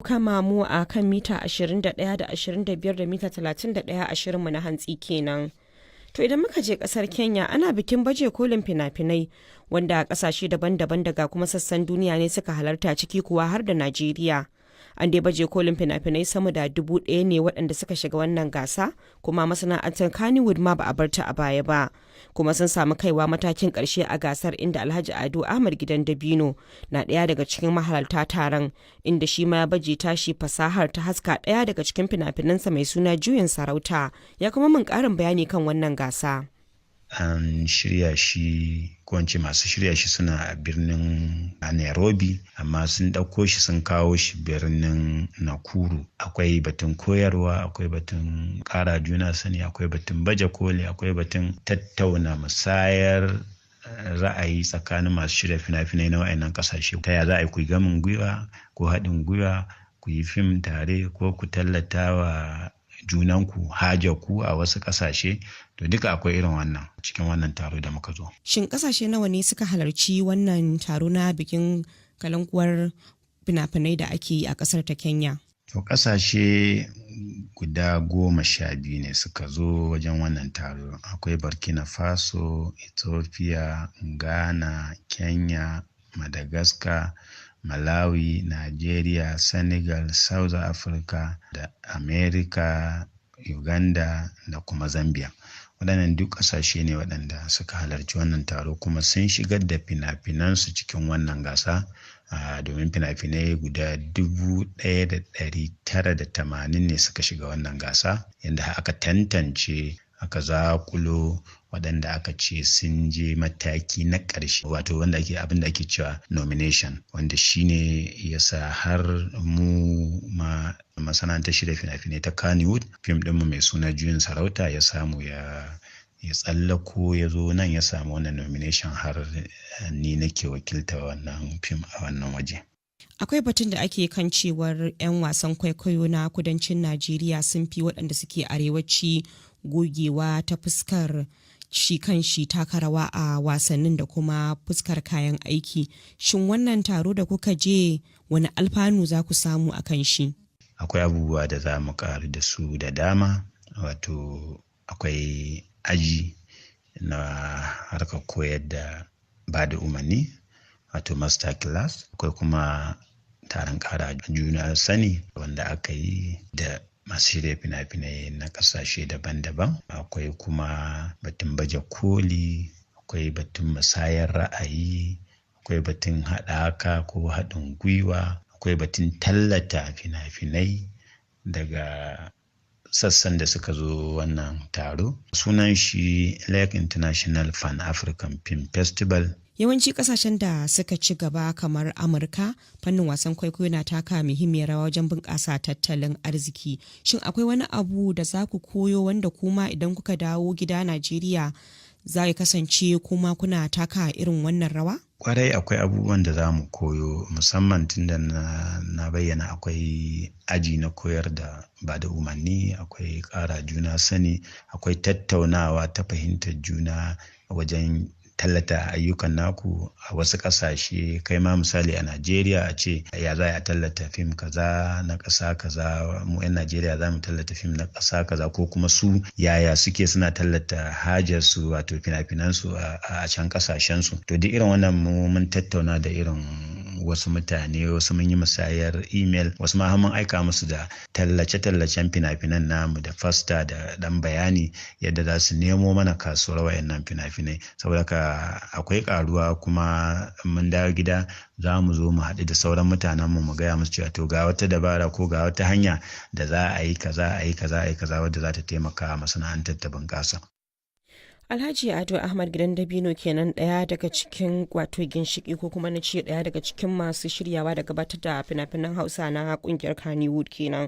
Kama mu a kan mita 21 da 25 da mita 31 a shirinmu na hantsi kenan. To idan muka je kasar Kenya ana bikin baje kolin fina-finai wanda kasashe daban-daban daga kuma sassan duniya ne suka halarta ciki kuwa har da Najeriya. An dai baje kolin fina-finai sama da 1,000 ne waɗanda suka shiga wannan gasa kuma masana'antar Kannywood ma ba a barta a baya ba. Kuma sun samu kaiwa matakin ƙarshe a gasar inda Alhaji Ado Ahmad Gidan Dabino na ɗaya daga cikin mahalarta taron inda shi ma ya baje tashi fasahar ta haska ɗaya daga cikin fina-finansa mai suna Juyin Sarauta ya kuma min ƙarin bayani kan wannan gasa. An shirya shi ko masu shirya shi suna a birnin Nairobi amma sun ɗauko shi sun kawo shi birnin Nakuru. Akwai batun koyarwa, akwai batun ƙara juna sani, akwai batun baje koli, akwai batun tattauna musayar ra'ayi tsakanin masu shirya fina-finai na wa'annan ƙasashe. Ta ya za a yi ku gamin gwiwa ko haɗin gwiwa ku yi fim tare ko ku tallata wa junanku hajarku a wasu ƙasashe, to duka akwai irin wannan cikin wannan taro da muka zo. Shin ƙasashe nawa ne suka halarci wannan taro na bikin kalankuwar fina-finai da ake yi a ƙasar ta Kenya? To ƙasashe guda 12 ne suka zo wajen wannan taro. Akwai Burkina Faso, Ethiopia, Ghana, Kenya, Madagascar, Malawi, Nigeria, Senegal, South Africa da America, Uganda da kuma Zambia. Waɗannan duk ƙasashe ne waɗanda suka halarci wannan taro kuma sun shigar da fina-finansu cikin wannan gasa domin fina-finai guda 1,980 ne suka shiga wannan gasa yadda aka tantance aka zakulo waɗanda aka ce sun je mataki na ƙarshe wato wanda abin da ake cewa nomination, wanda shine yasa har mu masana'antar shirya fina-finai ta Kannywood fim ɗinmu mai suna Juyin Sarauta ya samu ya tsallako ya zo nan ya samu wannan nomination har ni nake wakilta wannan fim a wannan waje. Akwai batun da ake kan cewar 'yan wasan kwaikwayo na kudancin Najeriya sun fi waɗanda suke arewaci gogewa ta fuskar shi kan shi taka rawa a wasannin da kuma fuskar kayan aiki. Shin wannan taro da kuka je wani alfanu za ku samu a kan shi? Akwai abubuwa da za mu ƙaru da su da dama, wato akwai aji na harkar koyar da ba da umarni wato master class, akwai kuma taron ƙara juna sani wanda aka yi da masu shirya fina-finai na ƙasashe daban-daban. Akwai kuma batun baje koli, akwai batun musayar ra'ayi, akwai batun haɗaka ko haɗin gwiwa, akwai batun tallata fina-finai daga sassan da suka zo wannan taro. Sunan shi Lake International Pan African Film Festival. Yawanci kasashen da suka ci gaba kamar Amurka fannin wasan kwaikwayo na taka muhimmiyar rawa wajen bunƙasa tattalin arziki. Shin akwai wani abu da za ku koyo wanda kuma idan kuka dawo gida Najeriya za ya kasance kuma kuna taka irin wannan rawa? Kwarai akwai abubuwan da za mu koyo, musamman tunda na bayyana akwai aji na koyar da ba da umarni, akwai ƙara juna sani, akwai tattaunawa ta fahimtar juna wajen tallata ayyukan naku a wasu ƙasashe. Kai ma misali a Najeriya a ce ya za a tallata fim kaza na ƙasa kaza, mu 'yan Najeriya za mu tallata fim na ƙasa kaza, ko kuma su yaya suke suna tallata hajarsu wato fina-finansu a can ƙasashensu. To duk irin wannan mun tattauna da irin wasu mutane, wasu mun yi musayar email, wasu ma mun aika musu da tallace-tallacen fina-finan namu da fasta da ɗan bayani yadda za su nemo mana kasuwar wayannan fina-finai. Saboda ka akwai karuwa, kuma mun dawo gida za mu zo mu haɗu da sauran mutanenmu mu gaya musu cewa to ga wata dabara ko ga wata hanya da za a yi kaza a yi kaza a yi kaza wadda za ta taimaka masana'antar ta bunƙasa. Alhaji Ado Ahmad Gidan Dabino kenan, ɗaya daga cikin wato ginshiki ko kuma na ce ɗaya daga cikin masu shiryawa da gabatar da fina-finan Hausa na ƙungiyar Kannywood kenan.